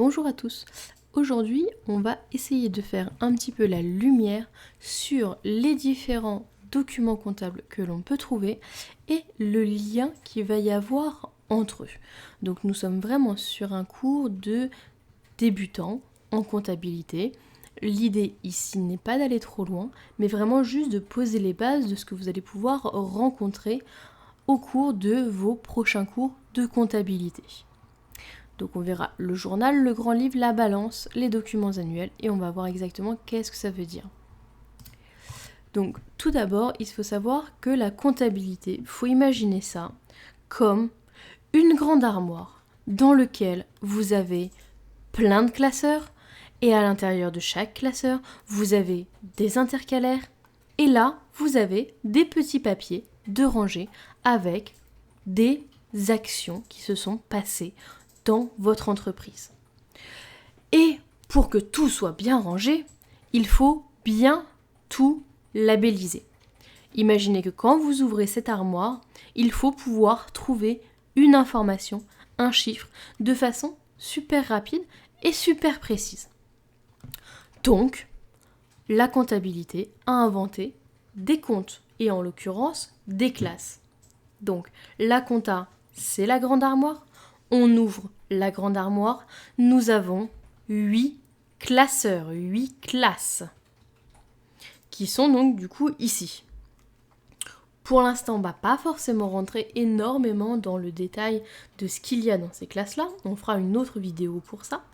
Bonjour à tous. Aujourd'hui, on va essayer de faire un petit peu la lumière sur les différents documents comptables que l'on peut trouver et le lien qu'il va y avoir entre eux. Donc nous sommes vraiment sur un cours de débutants en comptabilité. L'idée ici n'est pas d'aller trop loin, mais vraiment juste de poser les bases de ce que vous allez pouvoir rencontrer au cours de vos prochains cours de comptabilité. Donc on verra le journal, le grand livre, la balance, les documents annuels et on va voir exactement qu'est-ce que ça veut dire. Donc tout d'abord, il faut savoir que la comptabilité, il faut imaginer ça comme une grande armoire dans laquelle vous avez plein de classeurs et à l'intérieur de chaque classeur, vous avez des intercalaires et là, vous avez des petits papiers de rangée avec des actions qui se sont passées dans votre entreprise. Et pour que tout soit bien rangé, il faut bien tout labelliser. Imaginez que quand vous ouvrez cette armoire, il faut pouvoir trouver une information, un chiffre, de façon super rapide et super précise. Donc, la comptabilité a inventé des comptes et en l'occurrence des classes. Donc, la compta, c'est la grande armoire. On ouvre la grande armoire, nous avons 8 classeurs, 8 classes, qui sont donc du coup ici. Pour l'instant, on ne va pas forcément rentrer énormément dans le détail de ce qu'il y a dans ces classes-là, on fera une autre vidéo pour ça.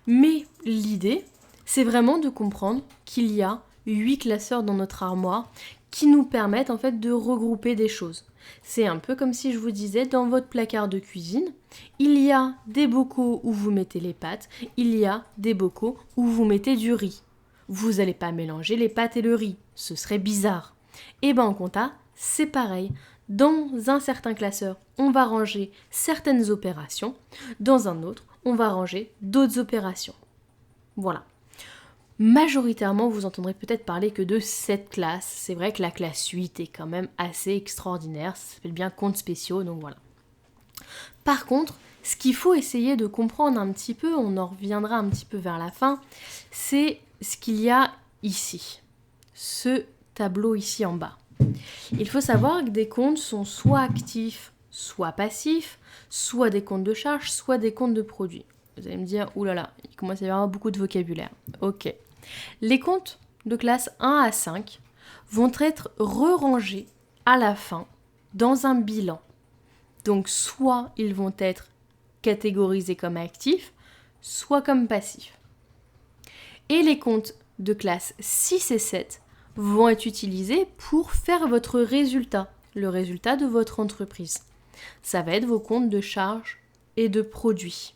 Mais l'idée, c'est vraiment de comprendre qu'il y a 8 classeurs dans notre armoire qui nous permettent en fait de regrouper des choses. C'est un peu comme si je vous disais, dans votre placard de cuisine, il y a des bocaux où vous mettez les pâtes, il y a des bocaux où vous mettez du riz. Vous n'allez pas mélanger les pâtes et le riz, ce serait bizarre. Et bien en compta, c'est pareil. Dans un certain classeur, on va ranger certaines opérations, dans un autre, on va ranger d'autres opérations. Voilà. Majoritairement, vous entendrez peut-être parler que de cette classe. C'est vrai que la classe 8 est quand même assez extraordinaire. Ça s'appelle bien comptes spéciaux, donc voilà. Par contre, ce qu'il faut essayer de comprendre un petit peu, on en reviendra un petit peu vers la fin, c'est ce qu'il y a ici. Ce tableau ici en bas. Il faut savoir que des comptes sont soit actifs, soit passifs, soit des comptes de charges, soit des comptes de produits. Vous allez me dire, oulala, il commence à y avoir beaucoup de vocabulaire. Ok. Les comptes de classe 1 à 5 vont être re-rangés à la fin dans un bilan. Donc soit ils vont être catégorisés comme actifs, soit comme passifs. Et les comptes de classe 6 et 7 vont être utilisés pour faire votre résultat, le résultat de votre entreprise. Ça va être vos comptes de charges et de produits.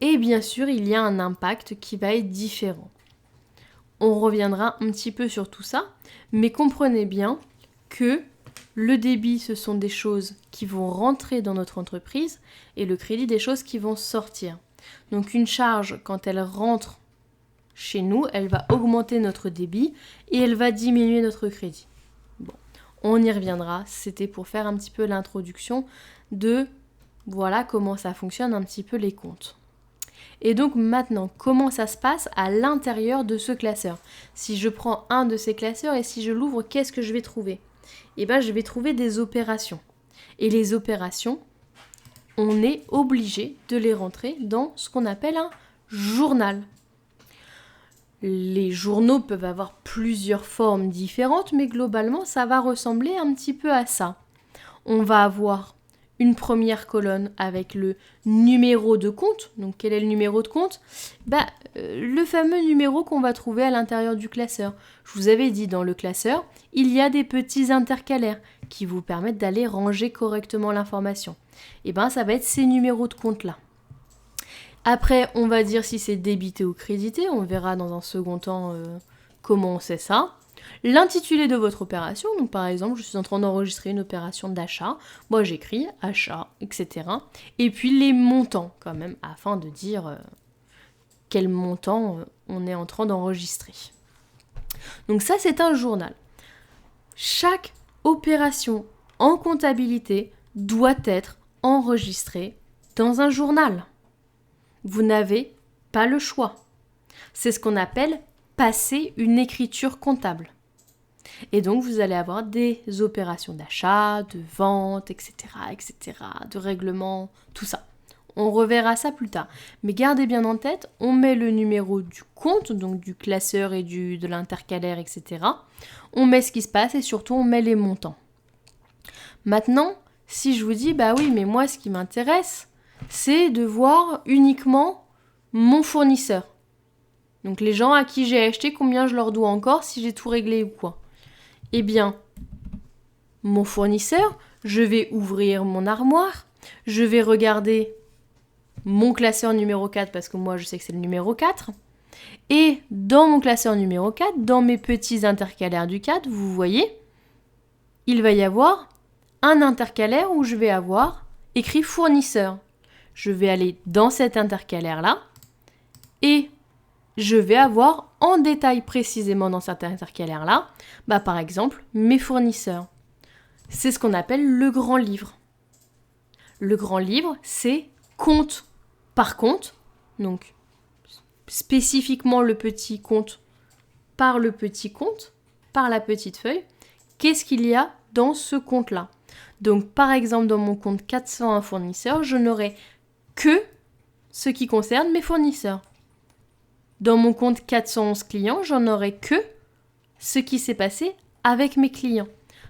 Et bien sûr, il y a un impact qui va être différent. On reviendra un petit peu sur tout ça, mais comprenez bien que le débit, ce sont des choses qui vont rentrer dans notre entreprise et le crédit, des choses qui vont sortir. Donc une charge, quand elle rentre chez nous, elle va augmenter notre débit et elle va diminuer notre crédit. Bon, on y reviendra, c'était pour faire un petit peu l'introduction de voilà comment ça fonctionne un petit peu les comptes. Et donc maintenant, comment ça se passe à l'intérieur de ce classeur? Si je prends un de ces classeurs et si je l'ouvre, qu'est-ce que je vais trouver? Eh bien, je vais trouver des opérations. Et les opérations, on est obligé de les rentrer dans ce qu'on appelle un journal. Les journaux peuvent avoir plusieurs formes différentes, mais globalement, ça va ressembler un petit peu à ça. On va avoir une première colonne avec le numéro de compte. Donc, quel est le numéro de compte? Le fameux numéro qu'on va trouver à l'intérieur du classeur. Je vous avais dit, dans le classeur, il y a des petits intercalaires qui vous permettent d'aller ranger correctement l'information. Et ça va être ces numéros de compte-là. Après, on va dire si c'est débité ou crédité. On verra dans un second temps comment on sait ça. L'intitulé de votre opération, donc par exemple, je suis en train d'enregistrer une opération d'achat, moi j'écris achat, etc. Et puis les montants quand même, afin de dire quel montant on est en train d'enregistrer. Donc ça c'est un journal. Chaque opération en comptabilité doit être enregistrée dans un journal. Vous n'avez pas le choix. C'est ce qu'on appelle passer une écriture comptable. Et donc, vous allez avoir des opérations d'achat, de vente, etc., de règlement, tout ça. On reverra ça plus tard. Mais gardez bien en tête, on met le numéro du compte, donc du classeur et de l'intercalaire, etc. On met ce qui se passe et surtout, on met les montants. Maintenant, si je vous dis, bah oui, mais moi, ce qui m'intéresse, c'est de voir uniquement mon fournisseur. Donc, les gens à qui j'ai acheté, combien je leur dois encore, si j'ai tout réglé ou quoi. Eh bien, mon fournisseur, je vais ouvrir mon armoire, je vais regarder mon classeur numéro 4 parce que moi je sais que c'est le numéro 4. Et dans mon classeur numéro 4, dans mes petits intercalaires du 4, vous voyez, il va y avoir un intercalaire où je vais avoir écrit fournisseur. Je vais aller dans cet intercalaire-là et je vais avoir en détail précisément dans cet intercalaire-là, par exemple, mes fournisseurs. C'est ce qu'on appelle le grand livre. Le grand livre, c'est compte par compte, donc spécifiquement le petit compte par le petit compte, par la petite feuille, qu'est-ce qu'il y a dans ce compte-là. Donc par exemple, dans mon compte 401 fournisseurs, je n'aurai que ce qui concerne mes fournisseurs. Dans mon compte 411 clients, j'en aurai que ce qui s'est passé avec mes clients.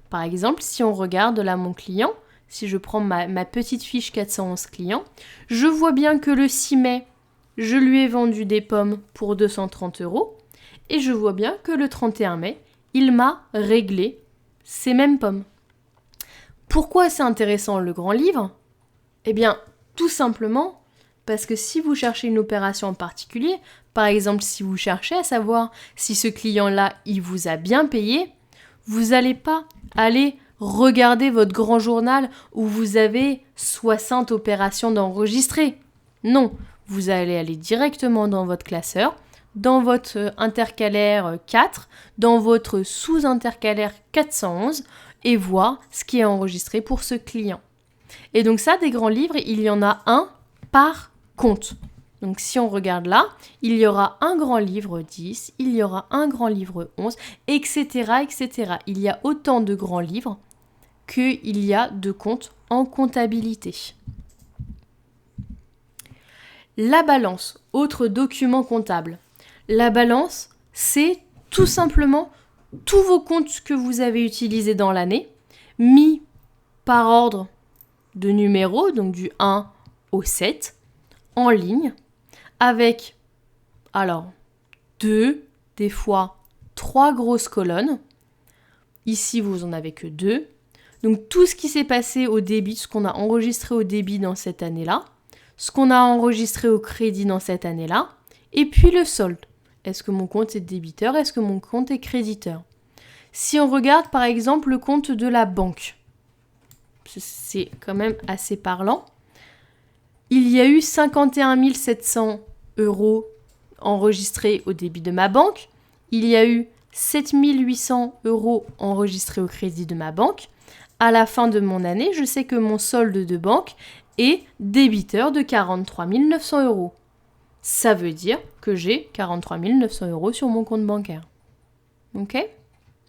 Par exemple, si on regarde là mon client, si je prends ma petite fiche 411 clients, je vois bien que le 6 mai, je lui ai vendu des pommes pour 230 € et je vois bien que le 31 mai, il m'a réglé ces mêmes pommes. Pourquoi c'est intéressant le grand livre ? Eh bien, tout simplement parce que si vous cherchez une opération en particulier, par exemple si vous cherchez à savoir si ce client-là, il vous a bien payé, vous n'allez pas aller regarder votre grand journal où vous avez 60 opérations d'enregistrer. Non, vous allez aller directement dans votre classeur, dans votre intercalaire 4, dans votre sous-intercalaire 411 et voir ce qui est enregistré pour ce client. Et donc ça, des grands livres, il y en a un par compte. Donc si on regarde là, il y aura un grand livre 10, il y aura un grand livre 11, etc., etc. Il y a autant de grands livres qu'il y a de comptes en comptabilité. La balance, autre document comptable. La balance, c'est tout simplement tous vos comptes que vous avez utilisés dans l'année, mis par ordre de numéro, donc du 1 au 7, en ligne, avec, 2, des fois 3 grosses colonnes. Ici, vous en avez que 2. Donc, tout ce qui s'est passé au débit, ce qu'on a enregistré au débit dans cette année-là, ce qu'on a enregistré au crédit dans cette année-là, et puis le solde. Est-ce que mon compte est débiteur? Est-ce que mon compte est créditeur? Si on regarde, par exemple, le compte de la banque, c'est quand même assez parlant. Il y a eu 51 700 € enregistrés au débit de ma banque. Il y a eu 7 800 € enregistrés au crédit de ma banque. À la fin de mon année, je sais que mon solde de banque est débiteur de 43 900 €. Ça veut dire que j'ai 43 900 € sur mon compte bancaire. Ok ?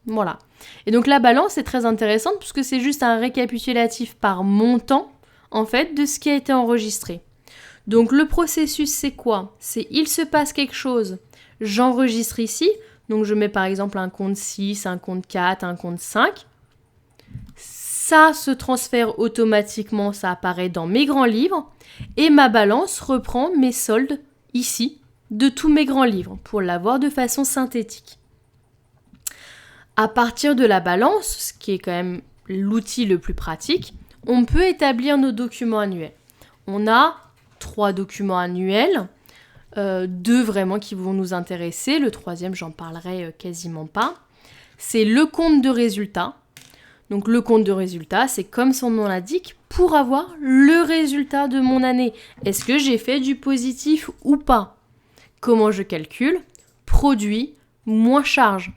Voilà. Et donc la balance est très intéressante puisque c'est juste un récapitulatif par montant, en fait, de ce qui a été enregistré. Donc le processus, c'est quoi ? C'est il se passe quelque chose, j'enregistre ici, donc je mets par exemple un compte 6, un compte 4, un compte 5. Ça se transfère automatiquement, ça apparaît dans mes grands livres et ma balance reprend mes soldes ici de tous mes grands livres pour l'avoir de façon synthétique. À partir de la balance, ce qui est quand même l'outil le plus pratique, on peut établir nos documents annuels. On a 3 documents annuels, 2 vraiment qui vont nous intéresser, le 3e j'en parlerai quasiment pas. C'est le compte de résultat. Donc le compte de résultat, c'est comme son nom l'indique, pour avoir le résultat de mon année. Est-ce que j'ai fait du positif ou pas ? Comment je calcule ? Produit moins charge.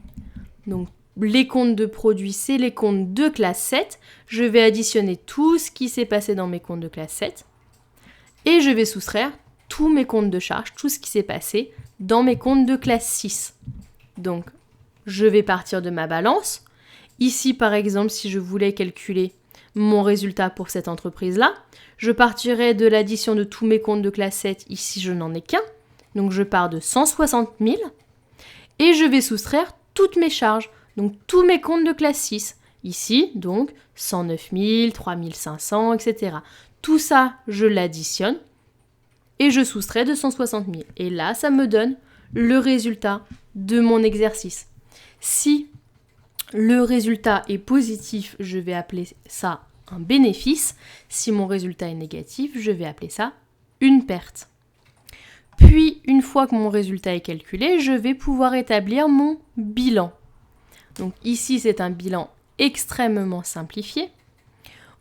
Donc les comptes de produits, c'est les comptes de classe 7. Je vais additionner tout ce qui s'est passé dans mes comptes de classe 7. Et je vais soustraire tous mes comptes de charge, tout ce qui s'est passé dans mes comptes de classe 6. Donc, je vais partir de ma balance. Ici, par exemple, si je voulais calculer mon résultat pour cette entreprise-là, je partirais de l'addition de tous mes comptes de classe 7. Ici, je n'en ai qu'un. Donc, je pars de 160 000 et je vais soustraire toutes mes charges. Donc, tous mes comptes de classe 6. Ici, donc, 109 000, 3 500, etc. Tout ça, je l'additionne et je soustrais 260 000. Et là, ça me donne le résultat de mon exercice. Si le résultat est positif, je vais appeler ça un bénéfice. Si mon résultat est négatif, je vais appeler ça une perte. Puis, une fois que mon résultat est calculé, je vais pouvoir établir mon bilan. Donc ici, c'est un bilan extrêmement simplifié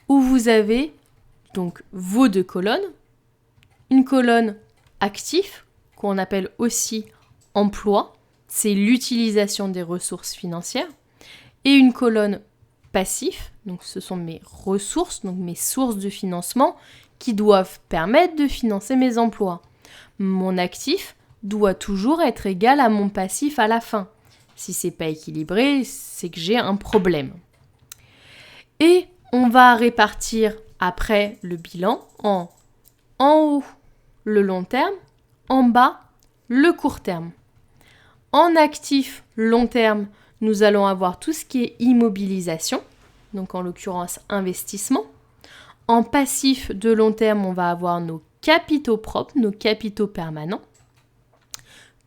où vous avez donc vos deux colonnes. Une colonne actif, qu'on appelle aussi emploi, c'est l'utilisation des ressources financières. Et une colonne passif, donc ce sont mes ressources, donc mes sources de financement qui doivent permettre de financer mes emplois. Mon actif doit toujours être égal à mon passif à la fin. Si c'est pas équilibré, c'est que j'ai un problème. Et on va répartir après le bilan en haut le long terme, en bas le court terme. En actif long terme, nous allons avoir tout ce qui est immobilisation, donc en l'occurrence investissement. En passif de long terme, on va avoir nos capitaux propres, nos capitaux permanents.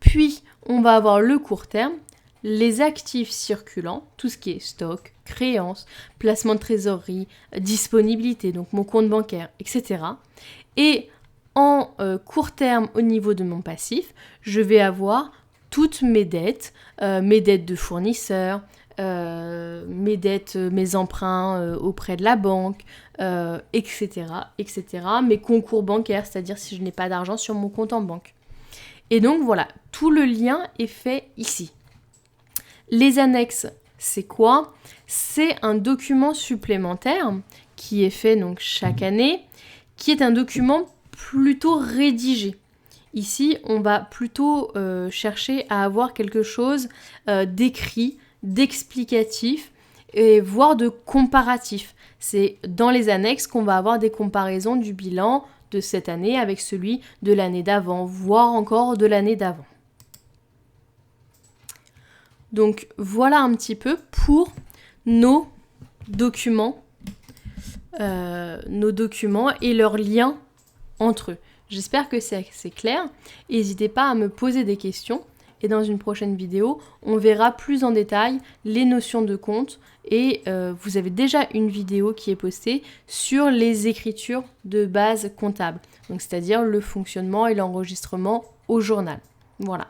Puis, on va avoir le court terme, les actifs circulants, tout ce qui est stock, créances, placement de trésorerie, disponibilité, donc mon compte bancaire, etc. Et en court terme, au niveau de mon passif, je vais avoir toutes mes dettes de fournisseurs, mes dettes, mes emprunts auprès de la banque, etc., etc. Mes concours bancaires, c'est-à-dire si je n'ai pas d'argent sur mon compte en banque. Et donc voilà, tout le lien est fait ici. Les annexes, c'est quoi? C'est un document supplémentaire qui est fait donc chaque année, qui est un document plutôt rédigé. Ici, on va plutôt chercher à avoir quelque chose d'écrit, d'explicatif, et voire de comparatif. C'est dans les annexes qu'on va avoir des comparaisons du bilan de cette année avec celui de l'année d'avant, voire encore de l'année d'avant. Donc voilà un petit peu pour nos documents et leurs liens entre eux. J'espère que c'est clair. N'hésitez pas à me poser des questions. Et dans une prochaine vidéo, on verra plus en détail les notions de compte. Et vous avez déjà une vidéo qui est postée sur les écritures de base comptable. Donc c'est-à-dire le fonctionnement et l'enregistrement au journal. Voilà.